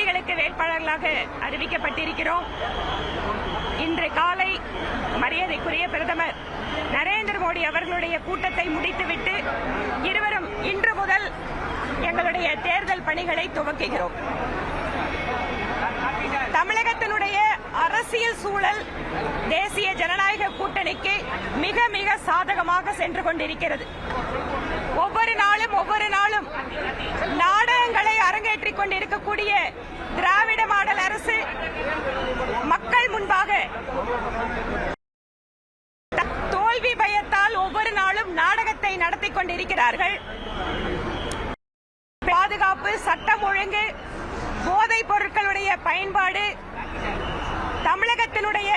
தொகுதிகளுக்கு வேட்பாளர்களாக அறிவிக்கப்பட்டிருக்கிறோம். இன்று காலை மரியாதைக்குரிய பிரதமர் நரேந்திர மோடி அவர்களுடைய கூட்டத்தை முடித்துவிட்டு இருவரும் இன்று முதல் எங்களுடைய தேர்தல் பணிகளை துவக்குகிறோம். தமிழகத்தினுடைய அரசியல் சூழல் தேசிய ஜனநாயக கூட்டணிக்கு மிக மிக சாதகமாக சென்று கொண்டிருக்கிறது. ஒவ்வொரு நாளும் நாடகங்களை அரங்கேற்றிக் கொண்டிருக்கக்கூடிய திராவிட மாடல் அரசு மக்கள் முன்பாக தோல்வி பயத்தால் ஒவ்வொரு நாளும் நாடகத்தை நடத்தி கொண்டிருக்கிறார்கள். பாதுகாப்பு, சட்டம் ஒழுங்கு, போதைப் பொருட்களுடைய பயன்பாடு, தமிழகத்தினுடைய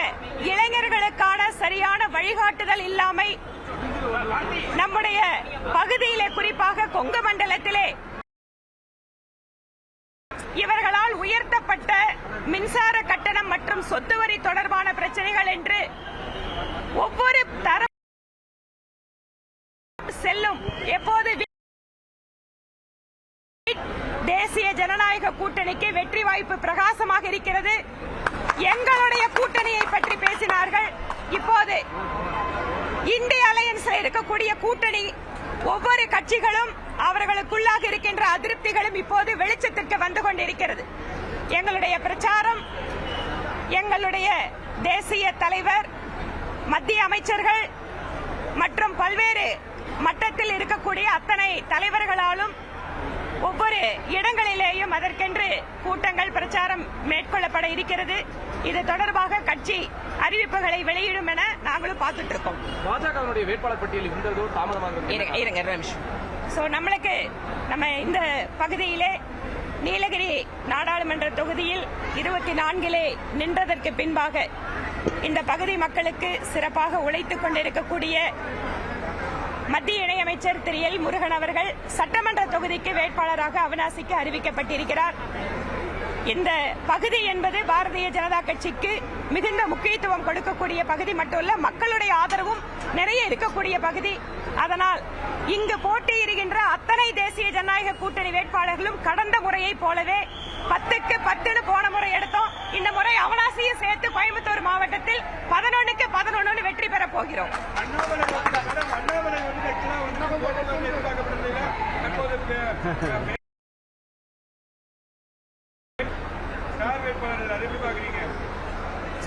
இளைஞர்களுக்கான சரியான வழிகாட்டுதல் இல்லாமை, நம்முடைய பகுதியிலே குறிப்பாக கொங்கு மண்டலத்திலே இவர்களால் உயர்த்தப்பட்ட மின்சார கட்டணம் மற்றும் சொத்து வரி தொடர்பான பிரச்சனைகள் என்று ஒவ்வொரு தரம் செல்லும் எப்போது தேசிய ஜனநாயக கூட்டணிக்கு வெற்றி வாய்ப்பு பிரகாசமாக இருக்கிறது. எங்களுடைய கூட்டணியை பற்றி பேசினார்கள். இப்போது இந்திய அலையன்ஸ்ல இருக்கக்கூடிய கூட்டணி ஒவ்வொரு கட்சிகளும் அவர்களுக்குள்ளாக இருக்கின்ற அதிருப்திகளும் இப்போது வெளிச்சத்திற்கு வந்து கொண்டிருக்கிறது. எங்களுடைய பிரச்சாரம், எங்களுடைய தேசிய தலைவர், மத்திய அமைச்சர்கள் மற்றும் பல்வேறு மட்டத்தில் இருக்கக்கூடிய அத்தனை தலைவர்களாலும் ஒவ்வொரு இடங்களிலேயும் அதற்கென்று கூட்டங்கள், பிரச்சாரம் மேற்கொள்ளப்பட இருக்கிறது. இது தொடர்பாக கட்சி அறிவிப்புகளை வெளியிடும் என நாங்களும் பார்த்துட்டு இருக்கோம். பாஜக வேட்பாளர் பட்டியல் தாமதமாக நம்ம இந்த பகுதியிலே நீலகிரி நாடாளுமன்ற தொகுதியில் 24 நின்றதற்கு பின்பாக இந்த பகுதி மக்களுக்கு சிறப்பாக உழைத்துக் கொண்டிருக்கக்கூடிய மத்திய இணையமைச்சர் திரு எல் முருகன் அவர்கள் சட்டமன்ற தொகுதிக்கு வேட்பாளராக அவிநாசிக்கு அறிவிக்கப்பட்டிருக்கிறார். இந்த பகுதி என்பது பாரதிய ஜனதா கட்சிக்கு மிகுந்த முக்கியத்துவம் கொடுக்கக்கூடிய பகுதி மட்டுமல்ல, மக்களுடைய ஆதரவும் நிறைய இருக்கக்கூடிய பகுதி. அதனால் இங்கு போட்டியிடுகின்ற அத்தனை தேசிய ஜனநாயக கூட்டணி வேட்பாளர்களும் கடந்த முறையை போலவே 10க்கு 10 போன முறை எடுத்தோம். இந்த முறை அவிநாசியை சேர்த்து கோயம்புத்தூர் மாவட்டத்தில் 11க்கு 11 வெற்றி பெற போகிறோம்.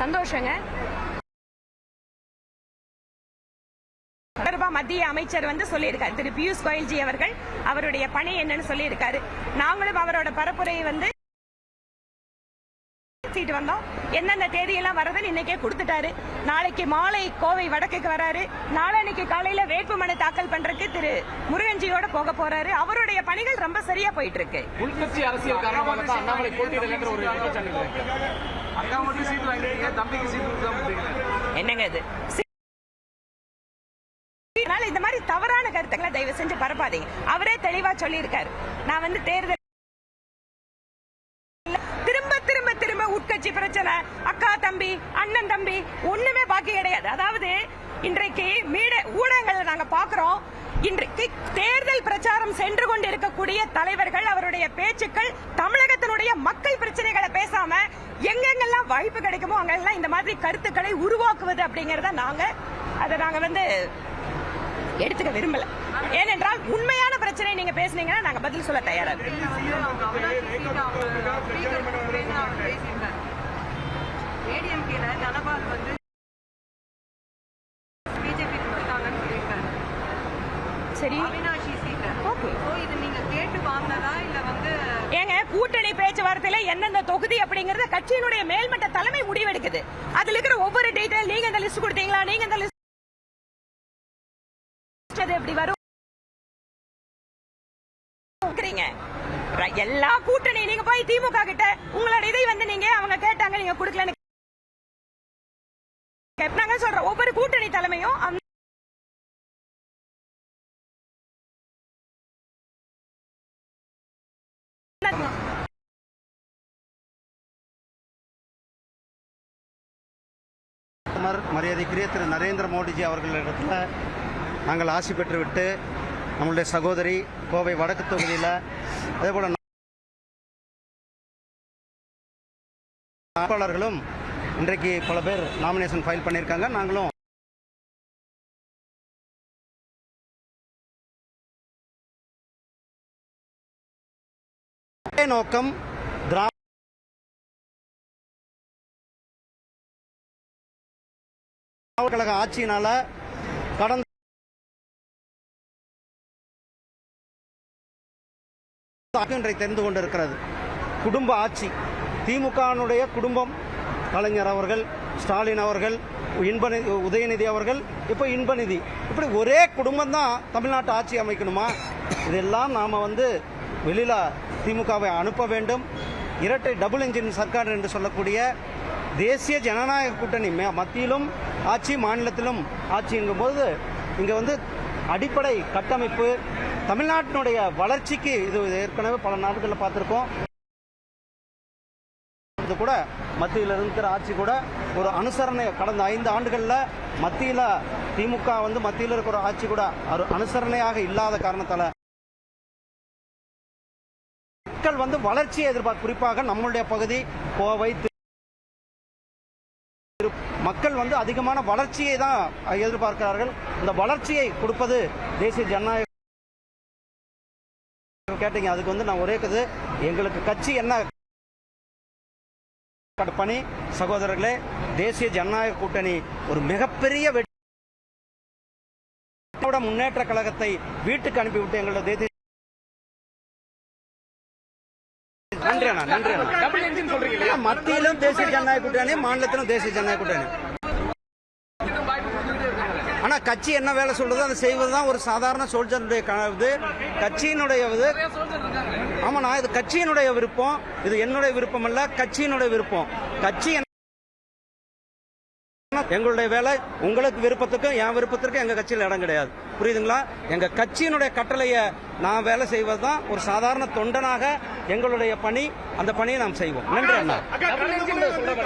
சந்தோஷங்க. மத்திய அமைச்சர் சொல்லியிருக்காரு, திரு பியூஷ் கோயல்ஜி அவர்கள் அவருடைய பணி என்னன்னு சொல்லியிருக்காரு. நாங்களும் அவரோட பரப்புரையை வந்தோம். எந்தெந்த தேதியெல்லாம் வரதுன்னு இன்னைக்கே கொடுத்துட்டாரு. நாளைக்கு மாலை கோவை வடக்குக்கு வராரு. நாளைக்கு காலையில வேட்புமனு தாக்கல் பண்றதுக்கு திரு முருகன்ஜியோட போக போறாரு. அவருடைய பணிகள் ரொம்ப சரியா போயிட்டு இருக்கு. உள்கட்சி அரசியல் காரணமாக தான் அண்ணாமலை போட்டியிடல ஒரு என்னங்க இது? இந்த மாதிரி தவறான கருத்துக்களை தயவு செஞ்சு பரப்பாதீங்க. அவரே தெளிவா சொல்லி இருக்காரு. நான் தேர்தல் திரும்ப உட்கட்சி பிரச்சனை, அக்கா தம்பி, அண்ணன் தம்பி ஒண்ணுமே பாக்கி கிடையாது. அதாவது இன்றைக்கு ஊடகங்களை நாங்க பாக்குறோம். இன்றைக்கு தேர்தல் பிரச்சாரம் சென்று கொண்டிருக்கக்கூடிய தலைவர்கள், அவருடைய பேச்சுக்கள் தமிழகத்தினுடைய மக்கள் பிரச்சனைகளை பேசாம எங்கெங்கெல்லாம் வாய்ப்பு கிடைக்குமோ அங்கெல்லாம் இந்த மாதிரி கருத்துக்களை உருவாக்குவது அப்படிங்கறத நாங்க எடுத்துக்க விரும்பல. ஏனென்றால் உண்மையான பிரச்சனை நீங்க பேசுனீங்கன்னா நாங்க பதில் சொல்ல தயாரா இருக்கோம். சரி, ஏங்க கூட்டணி பேச்சுவார்த்தையில எந்தெந்த தொகுதி அப்படிங்கறத கட்சியினுடைய மேல்மட்ட தலைமை முடிவெடுக்குது. அதுல இருக்கிற ஒவ்வொரு டீடைல் நீங்க இந்த லிஸ்ட் கொடுத்தீங்களா, நீங்க இந்த லிஸ்ட் எப்படி வரும்? எல்லா கூட்டணி நீங்க போய் திமுக கிட்ட உங்களோட இதை நீங்க அவங்க கேட்டாங்க, நீங்க கொடுக்கலன்னு சொல்ற ஒவ்வொரு கூட்டணி தலைமையும் மரியாதைக்குரிய திரு நரேந்திர மோடிஜி அவர்களிடத்தில் நாங்கள் ஆசி பெற்றுவிட்டு நம்முடைய சகோதரி கோவை வடக்கு தொகுதியில் அதேபோல் வேட்பாளர்களும் இன்றைக்கு பல பேர் நாமினேஷன் ஃபைல் பண்ணியிருக்காங்க. நாங்களும் நோக்கம் திராவிட கழக ஆட்சியினால கடந்த இன்றைக்கு தெரிந்து கொண்டிருக்கிறது. குடும்ப ஆட்சி, திமுகனுடைய குடும்பம், கலைஞர் அவர்கள், ஸ்டாலின் அவர்கள், உதயநிதி அவர்கள், இப்போ இன்பநிதி, இப்படி ஒரே குடும்பம் தான் தமிழ்நாட்டு ஆட்சி அமைக்கணுமா? இதெல்லாம் நாம வெளியில திமுகவை அனுப்ப வேண்டும். இரட்டை டபுள் இன்ஜின் சர்க்கார் என்று சொல்லக்கூடிய தேசிய ஜனநாயக கூட்டணி மத்தியிலும் ஆட்சி, மாநிலத்திலும் ஆட்சிங்கும் போது இங்க அடிப்படை கட்டமைப்பு தமிழ்நாட்டினுடைய வளர்ச்சிக்கு இது ஏற்கனவே பல நாடுகளில் பார்த்திருக்கோம். இது கூட மத்தியில் இருக்கிற ஆட்சி கூட ஒரு அனுசரணை கடந்த 5 ஆண்டுகளில் மத்தியில் திமுக மத்தியில் இருக்கிற ஆட்சி கூட ஒரு அனுசரணையாக இல்லாத காரணத்தால மக்கள் வளர்ச்சியை எதிர்பார்க்க, குறிப்பாக நம்மளுடைய பகுதி கோவை மக்கள் அதிகமான வளர்ச்சியை தான் எதிர்பார்க்கிறார்கள். இந்த வளர்ச்சியை கொடுப்பது தேசிய ஜனநாயக கேட்டீங்க. அதுக்கு நான் ஒரே எங்களுக்கு கட்சி என்ன பணி சகோதரர்களே, தேசிய ஜனநாயக கூட்டணி ஒரு மிகப்பெரிய முன்னேற்ற கழகத்தை வீட்டுக்கு அனுப்பிவிட்டு எங்களுடைய தேசிய நன்றி மத்தியிலும் தேசிய ஜனநாயக கூட்டணி, மாநிலத்திலும் தேசிய ஜனநாயக கூட்டணி. ஆனா கட்சி என்ன வேலை சொல்றதோ அதை செய்வதுதான் ஒரு சாதாரண சோல்ஜருடைய கனவு. கட்சியினுடைய ஆமா, நான் இது கட்சியினுடைய விருப்பம், இது என்னுடைய விருப்பம் அல்ல, கட்சியினுடைய விருப்பம். கட்சி எங்களுடைய வேலை, உங்களுக்கு விருப்பத்துக்கும் என் விருப்பத்திற்கும் எங்க கட்சியில் இடம் கிடையாது. புரியுதுங்களா? எங்க கட்சியினுடைய கட்டளையை நான் வேலை செய்வதுதான் ஒரு சாதாரண தொண்டனாக எங்களுடைய பணி. அந்த பணியை நாம் செய்வோம். நன்றி அண்ணா.